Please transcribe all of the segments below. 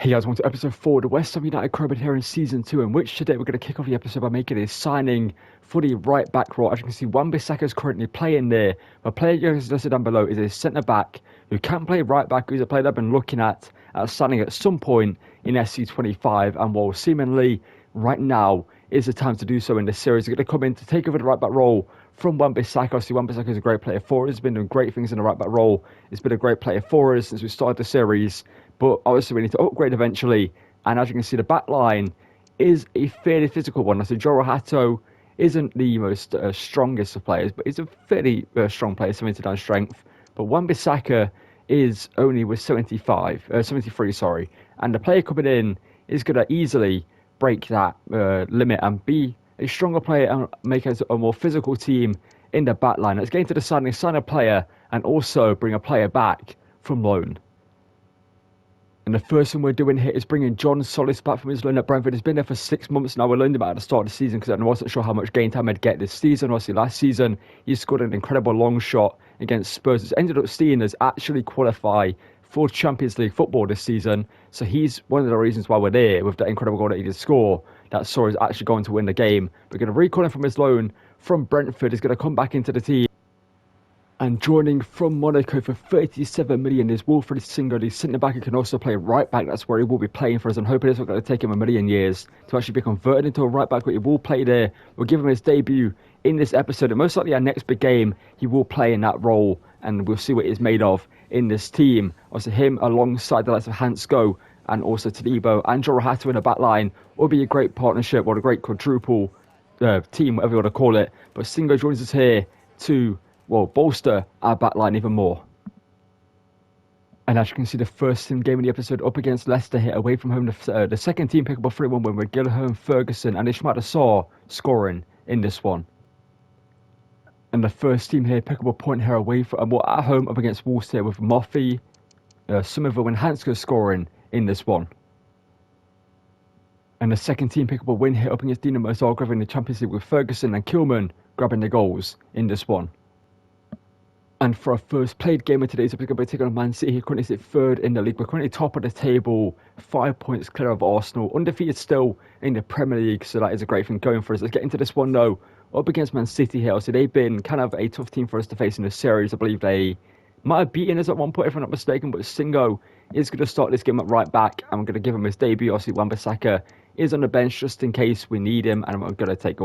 Hey guys, welcome to episode 4 of the West Ham United Crowbird here in season 2, in which today we're going to kick off the episode by making a signing for the right back role. As you can see, Wan-Bissaka is currently playing there. The player who's listed down below is a centre back who can play right back, who's a player I've been looking at signing at some point in SC25, and while seemingly right now is the time to do so in this series. They're going to come in to take over the right back role from Wan-Bissaka. Obviously, Wan-Bissaka is a great player for us. He's been doing great things in the right back role. He's been a great player for us since we started the series. But obviously, we need to upgrade eventually. And as you can see, the back line is a fairly physical one. I said Joe Hato isn't the most strongest of players, but he's a fairly strong player, 79 strength. But Wan-Bissaka is only with 73, sorry. And the player coming in is going to easily break that limit and be a stronger player and make us a more physical team in the back line. Let's get into the sign a player and also bring a player back from loan. And the first thing we're doing here is bringing John Solis back from his loan at Brentford. He's been there for 6 months now. We learned about at the start of the season because I wasn't sure how much game time I'd get this season. Obviously, last season, he scored an incredible long shot against Spurs. It's ended up seeing us actually qualify for Champions League football this season. So he's one of the reasons why we're there with that incredible goal that he did score. That saw us actually going to win the game. We're going to recall him from his loan from Brentford. He's going to come back into the team. And joining from Monaco for 37 million is Wilfried Singo, the centre-back who can also play right-back. That's where he will be playing for us. I'm hoping it's not going to take him a million years to actually be converted into a right-back, but he will play there. We'll give him his debut in this episode. And most likely our next big game, he will play in that role. And we'll see what he's made of in this team. Also him alongside the likes of Hansko and also Todibo and Joe Hato in the back line will be a great partnership or a great quadruple team, whatever you want to call it. But Singo joins us here to bolster our backline even more. And as you can see, the first game of the episode up against Leicester here away from home. The second team pick up a 3-1 win with Gillingham, Ferguson and Ismail Assar scoring in this one. And the first team here pick up a point here away from at home up against Wolves here with Moffey, Somerville and Hansko scoring in this one. And the second team pick up a win here up against Dinamo Zagreb in the Champions League with Ferguson and Kilman grabbing the goals in this one. And for our first played game of today's episode, we're taking on Man City, who currently sit third in the league. We're currently top of the table, 5 points clear of Arsenal, undefeated still in the Premier League, so that is a great thing going for us. Let's get into this one though, up against Man City here. So they've been kind of a tough team for us to face in this series. I believe they might have beaten us at one point, if I'm not mistaken, but Singo is going to start this game at right back, and we're going to give him his debut. Obviously, Wan-Bissaka is on the bench just in case we need him, and I'm going to take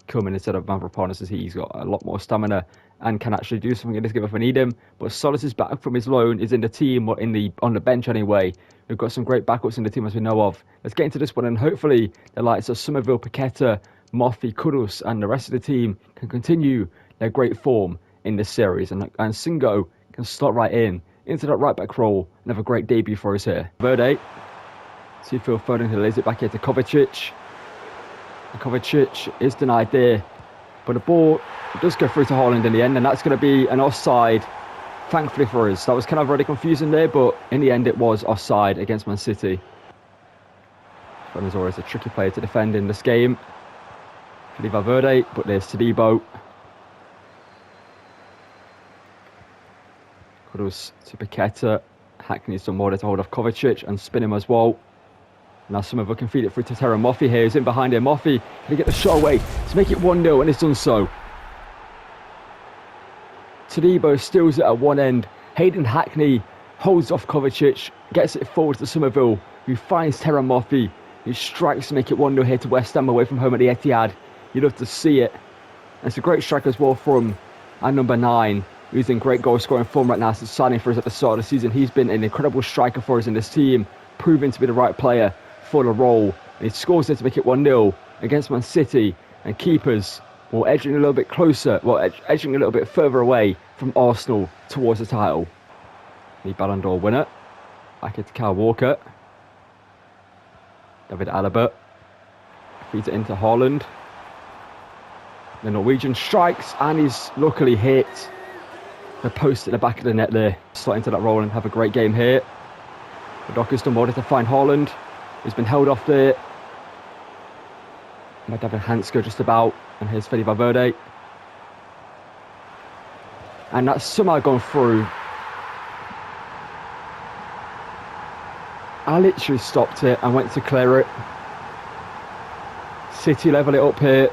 Kilman instead of Mavropanos, as he's got a lot more stamina and can actually do something in this game if we need him. But Solis is back from his loan, is in the team, or on the bench anyway. We've got some great backups in the team as we know of. Let's get into this one, and hopefully the likes of Somerville, Paqueta, Moffey, Kudus and the rest of the team can continue their great form in this series, and Singo can slot right into that right back role and have a great debut for us here. Verde, see Phil Foden, who lays it back here to Kovacic. Kovacic is denied there, but the ball does go through to Haaland in the end, and that's going to be an offside, thankfully for us. That was kind of really confusing there, but in the end it was offside against Man City. Foden's always a tricky player to defend in this game. Verde, but there's Todibo. Kudus to Paqueta. Hackney's done more to hold off Kovacic and spin him as well. Now Somerville can feed it through to Terra Moffey here. He's in behind him. Moffey, can he get the shot away to make it 1-0, and it's done so. Todibo steals it at one end. Hayden Hackney holds off Kovacic, gets it forward to Somerville, who finds Terra Moffey, who strikes to make it 1-0 here to West Ham away from home at the Etihad. You'd love to see it. And it's a great strike as well from our number 9, who's in great goal scoring form right now since signing for us at the start of the season. He's been an incredible striker for us in this team, proving to be the right player for the role, and he scores it to make it 1-0 against Man City, and keepers will edging a little bit closer, edging a little bit further away from Arsenal towards the title. The Ballon d'Or winner, back into Kyle Walker. David Alaba feeds it into Haaland. The Norwegian strikes, and he's luckily hit the post at the back of the net there. Slot into that role and have a great game here. Docker's done more to find Haaland. He's been held off there by David Hansko just about, and here's Fede Valverde. And that's somehow gone through. I literally stopped it and went to clear it. City level it up here.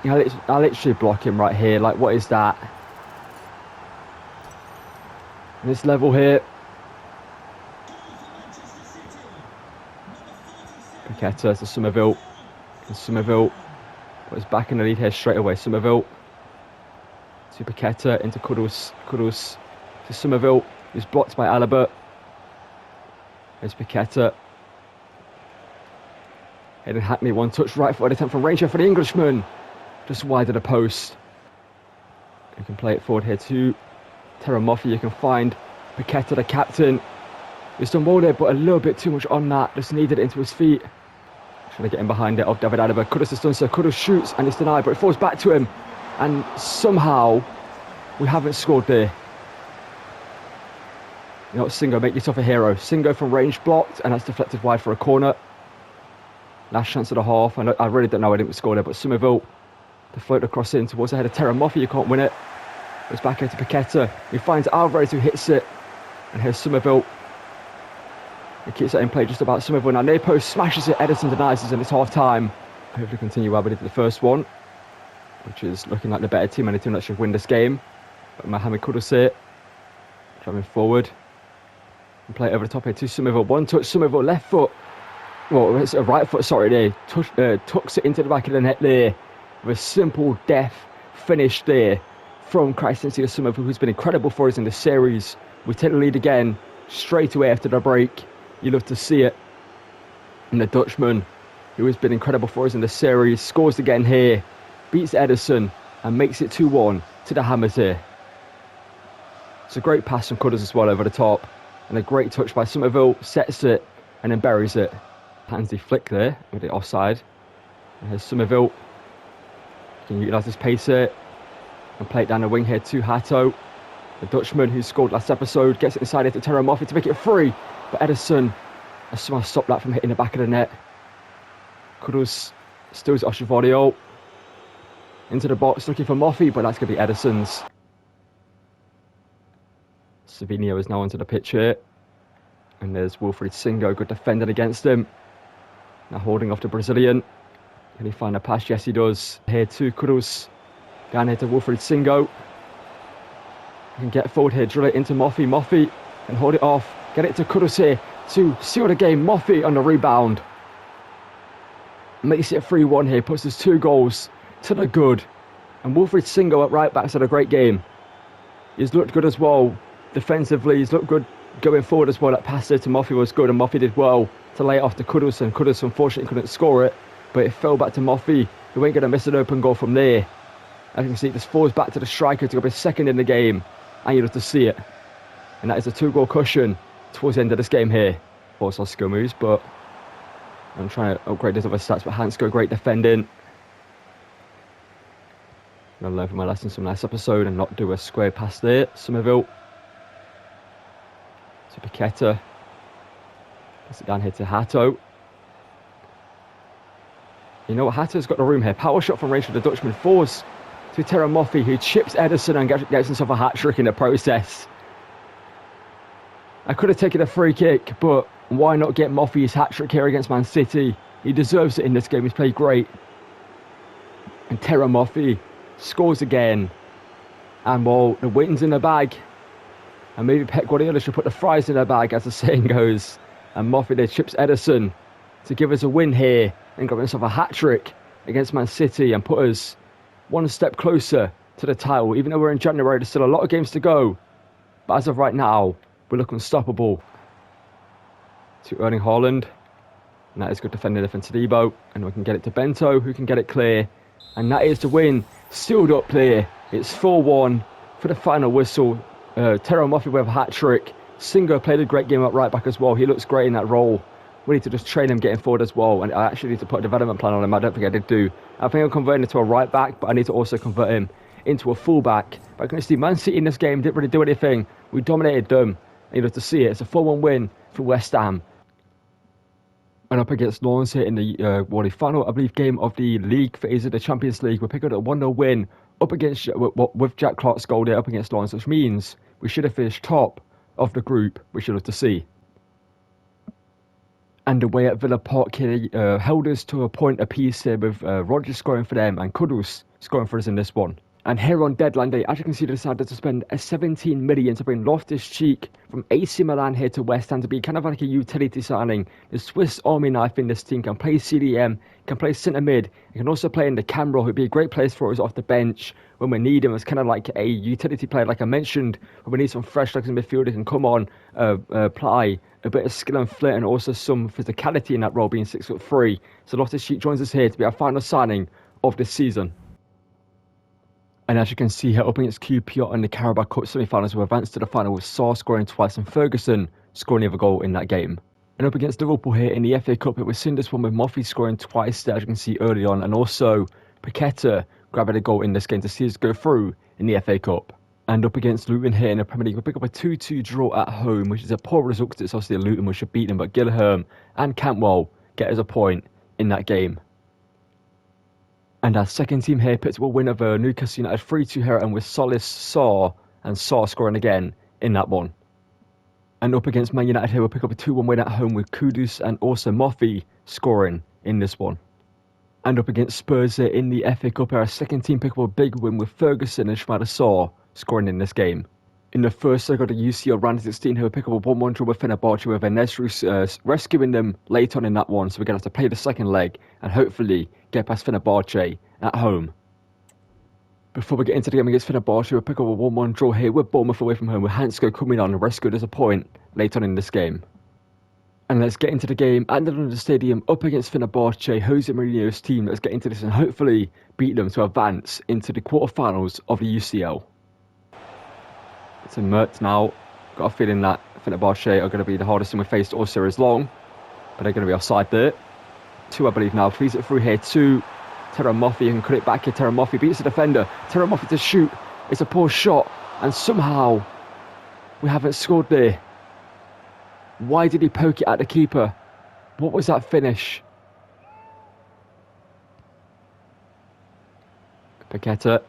I literally block him right here. Like, what is that? This level here. Paqueta to Somerville. And Somerville was back in the lead here straight away. Somerville to Paqueta into Kudus. Kudus to Somerville. He's blocked by Alaba. There's Paqueta. Hayden Hackney, one touch right foot attempt from Ranger for the Englishman. Just wide of the post. You can play it forward here to Terra Moffi. You can find Paqueta, the captain. He's done well there, but a little bit too much on that. Just needed it into his feet. Trying to get in behind it of David Alaba. Kudus has done so. Kudus shoots and it's denied, but it falls back to him. And somehow we haven't scored there. You know what, Singo, make yourself a hero. Singo from range blocked, and that's deflected wide for a corner. Last chance of the half. I really don't know I didn't score there, but Somerville to float across in towards the head of Terra Moffi. You can't win it. It's back into Paqueta. He finds Alvarez who hits it. And here's Somerville. He keeps that in play just about. Somerville now near post, smashes it. Ederson denies it, and it's half time. Hopefully continue well, but for the first one, which is looking like the better team and the team that should win this game. But Mohamed Kudus here, driving forward. And play it over the top here to Somerville. One touch, Somerville left foot. Well, it's a right foot, sorry, there. Tucks it into the back of the net there. With a simple, deft finish there from Christensen Somerville, who's been incredible for us in the series. We take the lead again, straight away after the break. You love to see it. And the Dutchman, who has been incredible for us in the series, scores again here, beats Ederson, and makes it 2-1 to the Hammers here. It's a great pass from Kudus as well over the top. And a great touch by Somerville, sets it, and then buries it. Handsy flick there with it offside. And here's Somerville. Can utilise his pace here and play it down the wing here to Hato. The Dutchman who scored last episode gets it inside here to Terra Moffi to make it free. But Ederson has somehow stopped that from hitting the back of the net. Kudus steals Oshivodio into the box looking for Moffi, but that's going to be Ederson's. Savinio is now onto the pitch here. And there's Wilfried Singo, good defending against him. Now holding off the Brazilian. Can he find a pass? Yes, he does. Here to Kudus. Down here to Wilfried Singo. He can get forward here, drill it into Moffi. Moffi can hold it off. Get it to Kudus here to seal the game. Moffi on the rebound. Makes it a 3-1 here. Puts us 2 goals to the good. And Wilfried Singo at right back's had a great game. He's looked good as well. Defensively, he's looked good going forward as well. That pass there to Moffi was good, and Moffi did well to lay it off to Kudus, and Kudus unfortunately couldn't score it, but it fell back to Moffi, who ain't going to miss an open goal from there. As you can see, it just falls back to the striker to go be second in the game, and you have to see it. And that is a 2-goal cushion towards the end of this game here. Also skill moves, but I'm trying to upgrade those other stats, but Hansko, great defending. I'm going to learn from my lessons from last episode and not do a square pass there. Somerville to Paqueta. Gets it down here to Hato. You know what, Hato's got the room here. Power shot from range for the Dutchman. Falls to Terra Moffi, who chips Ederson and gets himself a hat-trick in the process. I could have taken a free kick, but why not get Moffi his hat-trick here against Man City? He deserves it in this game. He's played great. And Terra Moffi scores again. And well, the win's in the bag. And maybe Pep Guardiola should put the fries in the bag, as the saying goes. And Moffi there chips Ederson to give us a win here and got himself a hat-trick against Man City and put us one step closer to the title. Even though we're in January, there's still a lot of games to go. But as of right now, we look unstoppable. To Erling Haaland. And that is good defending there from Tadibo. And we can get it to Bento, who can get it clear. And that is the win. Sealed up there. It's 4-1 for the final whistle. Terra Moffi with a hat-trick. Singo played a great game at right back as well. He looks great in that role. We need to just train him getting forward as well. And I actually need to put a development plan on him. I don't think I did do. I think I'm converting into a right back, but I need to also convert him into a full back. But I can see Man City in this game didn't really do anything. We dominated them. And you have to see it. It's a 4-1 win for West Ham. And up against Lens here in the final, I believe, game of the league phase of the Champions League. We're picking up a 1-0 win up against with Jack Clark's goal there up against Lens, which means we should have finished top of the group, which you'll have to see. And away at Villa Park here, held us to a point apiece here with Rodgers scoring for them and Kudus scoring for us in this one. And here on deadline day, as you can see, they decided to spend a 17 million to bring Loftus-Cheek from AC Milan here to West Ham to be kind of like a utility signing. The Swiss Army knife in this team, can play CDM, can play centre mid, and can also play in the cam role. He'd be a great place for us off the bench when we need him as kind of like a utility player, like I mentioned, when we need some fresh legs in midfield who can come on, apply a bit of skill and flair and also some physicality in that role, being 6'3". So Loftus-Cheek joins us here to be our final signing of this season. And as you can see here, up against QPR in the Carabao Cup semi-finals, we advanced to the final with Sarr scoring twice and Ferguson scoring the other goal in that game. And up against Liverpool here in the FA Cup, it was seen this one with Murphy scoring twice there, as you can see early on, and also Paqueta grabbing a goal in this game to see us go through in the FA Cup. And up against Luton here in the Premier League, we pick up a 2-2 draw at home, which is a poor result because it's obviously Luton, we should beat them, but Gillingham and Cantwell get us a point in that game. And our second team here picked up a win over Newcastle United 3-2 here, and with Solis, Sarr, and Sarr scoring again in that one. And up against Man United here, we'll pick up a 2-1 win at home with Kudus and also Murphy scoring in this one. And up against Spurs here in the FA Cup, our second team picked up a big win with Ferguson and Schmeider Sarr scoring in this game. In the first leg of the UCL round of 16 here, we'll pick up a 1-1 draw with Fenerbahce with Enesru rescuing them late on in that one, so we're going to have to play the second leg and hopefully get past Fenerbahce at home. Before we get into the game against Fenerbahce, we'll pick up a 1-1 draw here with Bournemouth away from home, with Hansko coming on and rescued us a point late on in this game. And let's get into the game at the London Stadium up against Fenerbahce, Jose Mourinho's team. Let's get into this and hopefully beat them to advance into the quarterfinals of the UCL. It's a Mert now. Got a feeling that Fenerbahce are going to be the hardest team we faced all series long, but they're going to be offside there. 2, I believe now. Feeds it through here to Terra Murphy. You can cut it back here. Terra Murphy beats the defender. Terra Murphy to shoot. It's a poor shot, and somehow we haven't scored there. Why did he poke it at the keeper? What was that finish? Paqueta.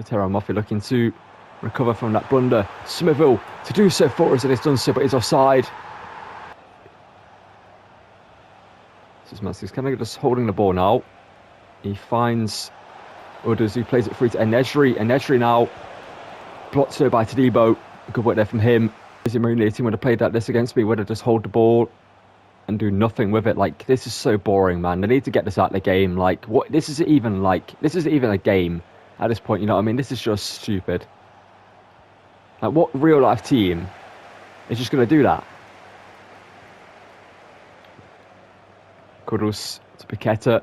Terra Murphy looking to recover from that blunder. Smithville to do so for us, and it's done so, but he's offside. He's kind of just holding the ball now. He finds Uduz, who plays it through to Enesri. Enesri now blocked so by Tadibo. Good work there from him. Is it Mourinho team would have played like this against me? Would have just hold the ball and do nothing with it? Like, this is so boring, man. They need to get this out of the game. Like, what? This isn't even a game at this point. You know what I mean? This is just stupid. Like, what real life team is just going to do that? Kudus to Paqueta.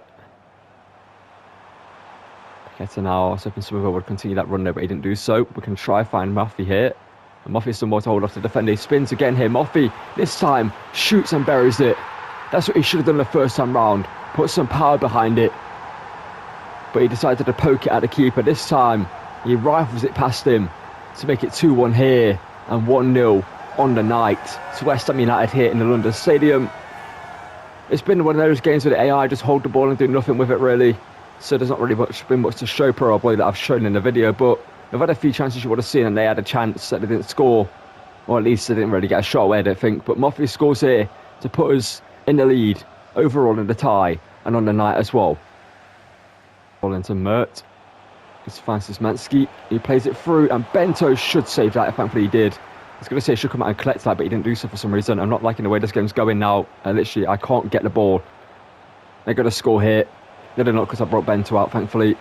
Paqueta now. I was hoping Smithville would continue that run there, but he didn't do so. We can try find Murphy here. And Murphy has some more to hold off the defender. He spins again here. Murphy this time shoots and buries it. That's what he should have done the first time round. Put some power behind it. But he decided to poke it at the keeper. This time he rifles it past him to make it 2-1 here and 1-0 on the night to West Ham United here in the London Stadium. It's been one of those games where the AI just hold the ball and do nothing with it really. So there's not really been much to show probably that I've shown in the video, but I've had a few chances you would have seen, and they had a chance that they didn't score, or at least they didn't really get a shot away, I don't think. But Murphy scores here to put us in the lead overall in the tie and on the night as well. Ball into Mert. It's Francis Mansky. He plays it through, and Bento should save that. Thankfully he did. I was going to say he should come out and collect that, but he didn't do so for some reason. I'm not liking the way this game's going now. I can't get the ball. They're going to score here. They did not, because I brought Bento out, thankfully.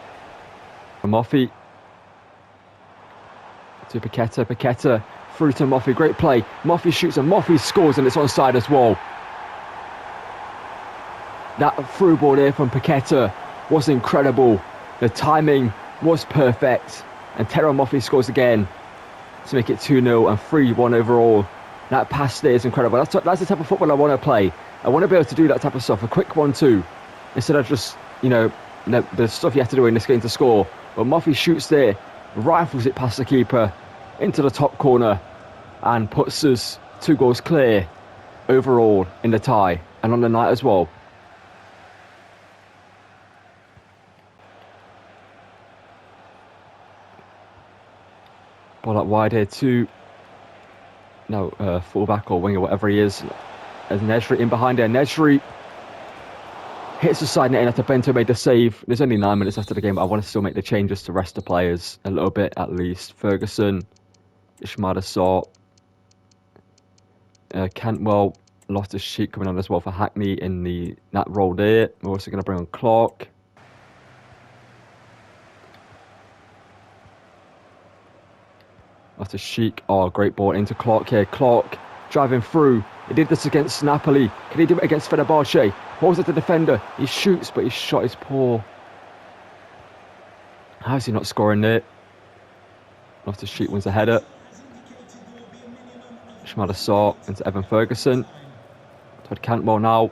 And Murphy to Paqueta. Paqueta through to Murphy. Great play. Murphy shoots and Murphy scores, and it's onside as well. That through ball there from Paqueta was incredible. The timing was perfect, and Terra Murphy scores again to make it 2-0 and 3-1 overall. That pass there is incredible. That's the type of football I want to play. I want to be able to do that type of stuff, a quick 1-2, instead of just, the stuff you have to do in this game to score. But Murphy shoots there, rifles it past the keeper into the top corner, and puts us 2 goals clear overall in the tie and on the night as well. Ball out wide here to fullback or winger, whatever he is. As Nesri in behind there. Nesri hits the side net after Bento made the save. There's only 9 minutes after the game, but I want to still make the changes to rest the players a little bit at least. Ferguson, Ishmael Assort, Cantwell, Loftus-Cheek coming on as well for Hackney in that role there. We're also going to bring on Clark. Loftus-Cheek, oh, great ball into Clark here. Clark driving through. He did this against Napoli. Can he do it against Fenerbahce? Holds at the defender. He shoots, but his shot is poor. How is he not scoring there? Loftus-Cheek wins a header. Ishmael Assort into Evan Ferguson. Todd Cantwell now.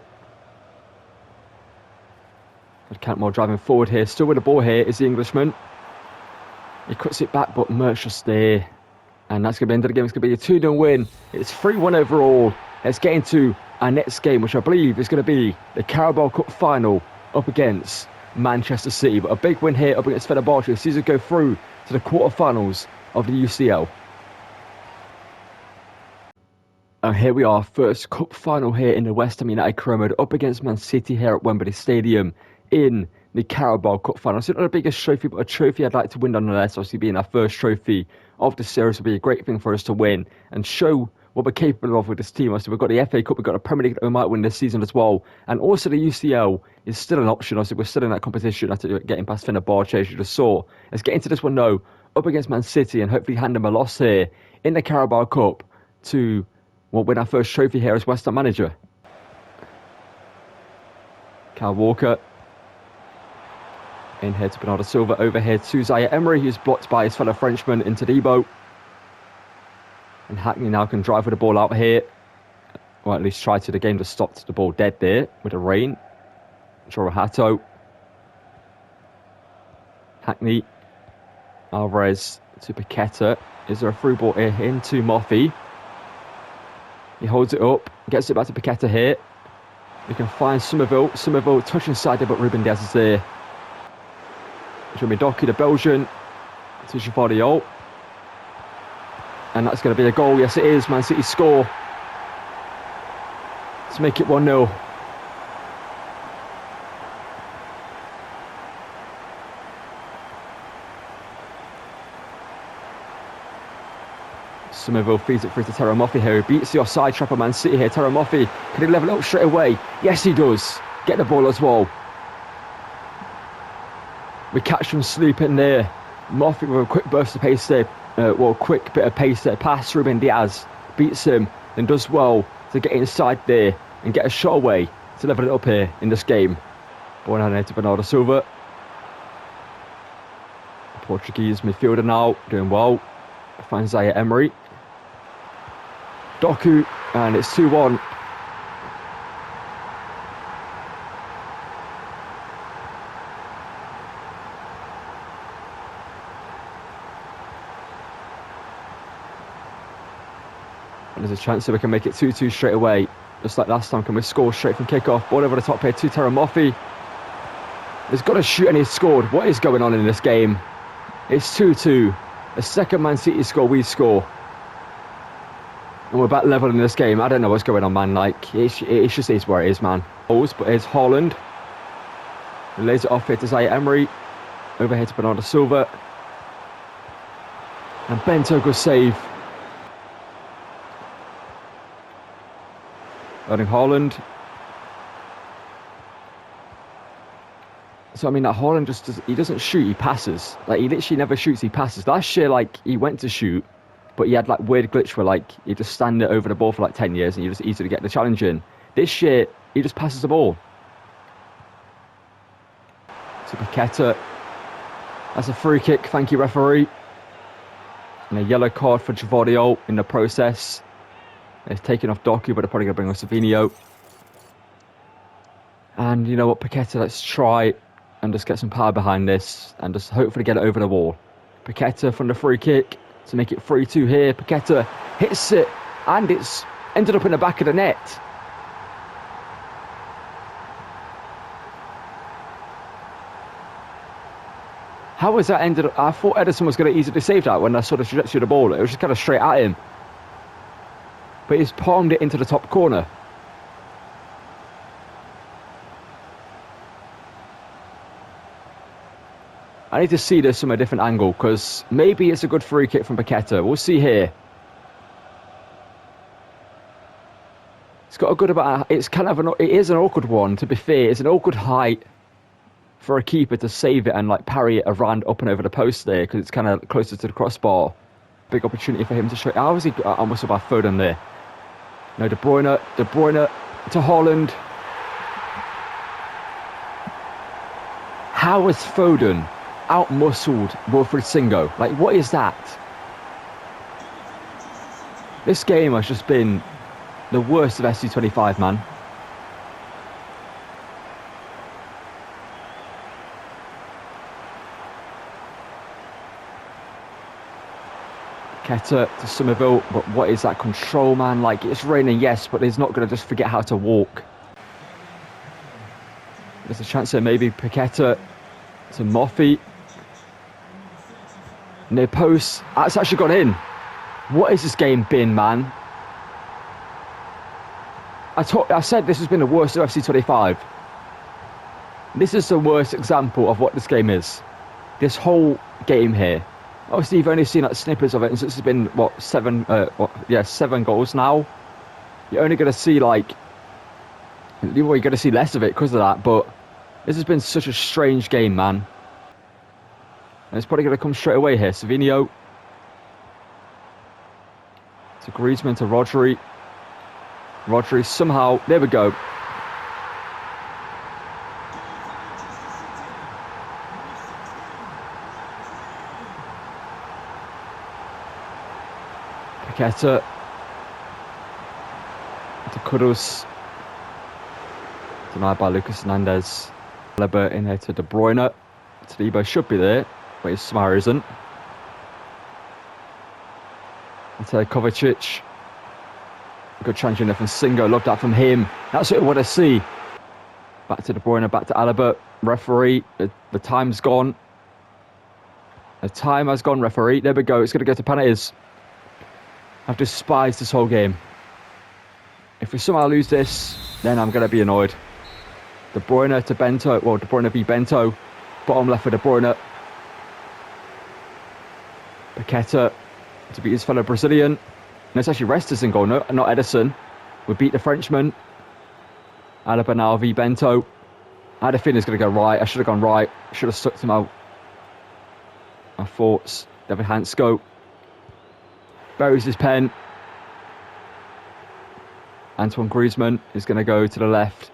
Todd Cantwell driving forward here. Still with the ball here is the Englishman. He cuts it back, but Mert's just there. And that's going to be the end of the game. It's going to be a 2-0 win. It's 3-1 overall. Let's get into our next game, which I believe is going to be the Carabao Cup final up against Manchester City. But a big win here up against Fenerbahce. Sees us go through to the quarterfinals of the UCL. And here we are, first cup final here in the West Ham United Chromode up against Man City here at Wembley Stadium in the Carabao Cup final. So not the biggest trophy, but a trophy I'd like to win nonetheless. Obviously being our first trophy of the series will be a great thing for us to win and show what we're capable of with this team. So we've got the FA Cup, we've got the Premier League that we might win this season as well. And also the UCL is still an option. Obviously we're still in that competition after getting past Fenerbahce, as you just saw. Let's get into this one though, up against Man City and hopefully hand them a loss here in the Carabao Cup to win our first trophy here as West Ham manager. Kyle Walker. In here to Bernardo Silva, over here to Zaire Emery, who's blocked by his fellow Frenchman into Debo. And Hackney now can drive with the ball out here. Or at least try to. The game just stopped the ball dead there with the rain. Chorohato. Hackney. Alvarez to Paqueta. Is there a through ball here into Moffey? He holds it up, gets it back to Paqueta here. We can find Somerville. Somerville touching side there, but Ruben Diaz is there. Jeremy Doku, the Belgian, to Gvardiol. And that's going to be a goal. Yes, it is. Man City score to make it 1-0. Somerville feeds it through to Terra Moffey here. He beats the offside trap of Man City here. Terra Moffey, can he level it up straight away? Yes, he does. Get the ball as well. We catch him sleeping there. Moffey with a quick burst of pace there. Quick bit of pace there. Pass Ruben Diaz. Beats him and does well to get inside there and get a shot away to level it up here in this game. Ball down here to Bernardo Silva. The Portuguese midfielder now doing well. Finds Zaire Emery. Doku, and it's 2-1. And there's a chance that we can make it 2-2 straight away. Just like last time, can we score straight from kick-off? Ball over the top here to Terra Moffey. He's got to shoot and he's scored. What is going on in this game? It's 2-2. A second Man City score, we score. And we're back level in this game. I don't know what's going on, man. Like, it just is where it is, man. But here's Haaland. He lays it off here to Zaire Emery. Over here to Bernardo Silva. And Bento goes save. Erling Haaland. So, I mean, that Haaland he doesn't shoot, he passes. Like, he literally never shoots, he passes. Last year, like, he went to shoot, but he had, like, weird glitch where, like, he just stand it over the ball for, like, 10 years and you just easily get the challenge in. This year, he just passes the ball. To Paqueta. That's a free kick, thank you, referee. And a yellow card for Gvardiol in the process. They've taken off Doku, but they're probably going to bring on Savinho. And you know what, Paqueta, let's try and just get some power behind this and just hopefully get it over the wall. Paqueta from the free kick to make it 3-2 here. Paqueta hits it and it's ended up in the back of the net. How was that ended up? I thought Ederson was going to easily save that when I saw the trajectory of the ball. It was just kind of straight at him. But he's palmed it into the top corner. I need to see this from a different angle, because maybe it's a good free kick from Paqueta. We'll see here. It's got a good about. It's kind of it is an awkward one, to be fair. It's an awkward height for a keeper to save it and like parry it around up and over the post there, because it's kind of closer to the crossbar. Big opportunity for him to show. How was he? I must have had Foden there. No, De Bruyne to Haaland. How was Foden out-muscled Wilfried Singo? Like, what is that? This game has just been the worst of SC25, man. Paqueta to Somerville, but what is that control, man? Like, it's raining, yes, but he's not going to just forget how to walk. There's a chance there, maybe Paqueta to Moffey. Near post. That's actually gone in. What has this game been, man? I said this has been the worst of FC25. This is the worst example of what this game is. This whole game here. Obviously, you've only seen like snippets of it, and since it's been what 7 goals now. You're only going to see like, you're going to see less of it because of that. But this has been such a strange game, man. And it's probably going to come straight away here. Savinho to Griezmann to Rodri. Rodri somehow, there we go. Paqueta to Kudus. Denied by Lucas Hernandez. Leber in there to De Bruyne. Talibo should be there, but his Samara isn't. Matej Kovacic. Good challenge in there from Singo. Love that from him. That's what I want to see. Back to De Bruyne, back to Alaba. Referee, the time's gone. The time has gone, referee. There we go. It's going to go to penalties. I've despised this whole game. If we somehow lose this, then I'm going to be annoyed. De Bruyne to Bento. Well, De Bruyne v Bento. Bottom left for De Bruyne. Paqueta to beat his fellow Brazilian. And it's actually Restas in goal, not Ederson. We beat the Frenchman. Alaba now v Bento. I had a feeling it's going to go right. I should have gone right. Should have stuck to my thoughts. David Hansko buries his pen. Antoine Griezmann is going to go to the left.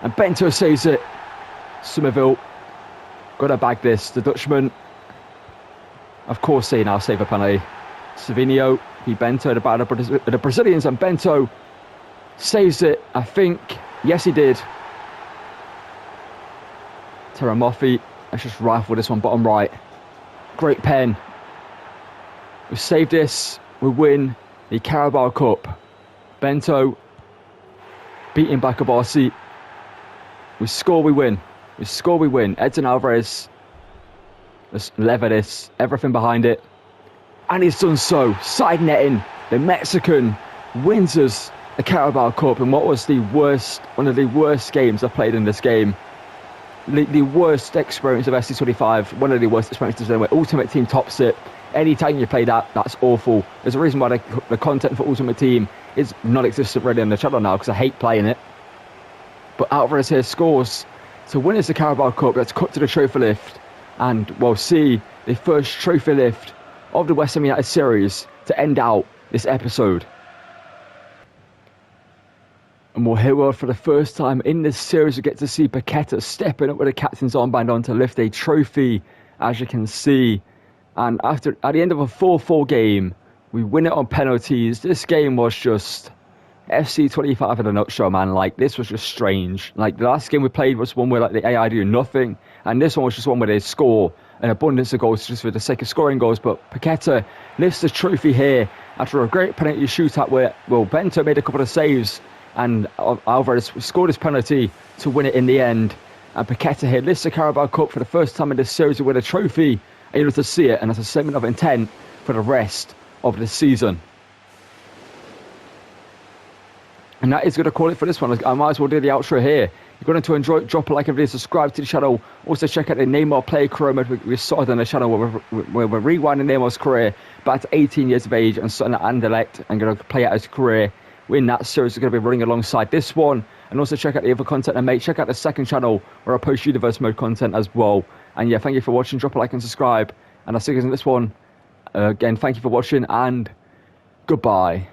And Bento saves it. Somerville. Got to bag this. The Dutchman. Of course they now save a penalty. Savinho. He Bento, the Brazilians, and Bento saves it, I think. Yes, he did. Moffey. Let's just rifle this one bottom right. Great pen. We save this. We win the Carabao Cup. Bento beating Bakabasi. We score, we win. We score, we win. Edson Alvarez. Let's lever this. Everything behind it. And he's done so. Side netting. The Mexican wins us the Carabao Cup in what was one of the worst games I've played in this game. The worst experience of SC25. One of the worst experiences anyway. Ultimate Team tops it. Any time you play that, that's awful. There's a reason why the content for Ultimate Team is non-existent really on the channel now, because I hate playing it. But Alvarez here scores to win us the Carabao Cup. Let's cut to the trophy lift. And we'll see the first trophy lift of the West Ham United series to end out this episode. And we'll hear for the first time in this series, we get to see Paqueta stepping up with a captain's armband on to lift a trophy, as you can see. And at the end of a 4-4 game, we win it on penalties. This game was just FC25 in a nutshell, man. Like, this was just strange. Like, the last game we played was one where like the AI do nothing, and this one was just one where they score an abundance of goals just for the sake of scoring goals. But Paqueta lifts the trophy here after a great penalty shootout where, well, Bento made a couple of saves and Alvarez scored his penalty to win it in the end. And Paqueta here lifts the Carabao Cup for the first time in this series to win a trophy. And you're able to see it, and that's a statement of intent for the rest of the season. And that is going to call it for this one. I might as well do the outro here. If you're going to enjoy it, drop a like and video, subscribe to the channel. Also check out the Neymar player career mode we started on the channel where we're rewinding Neymar's career back to 18 years of age and starting at Anderlecht and going to play out his career. In that series, we're going to be running alongside this one. And also check out the other content I make. Check out the second channel where I post universe mode content as well. And yeah, thank you for watching. Drop a like and subscribe. And I'll see you guys in this one. Again, thank you for watching and goodbye.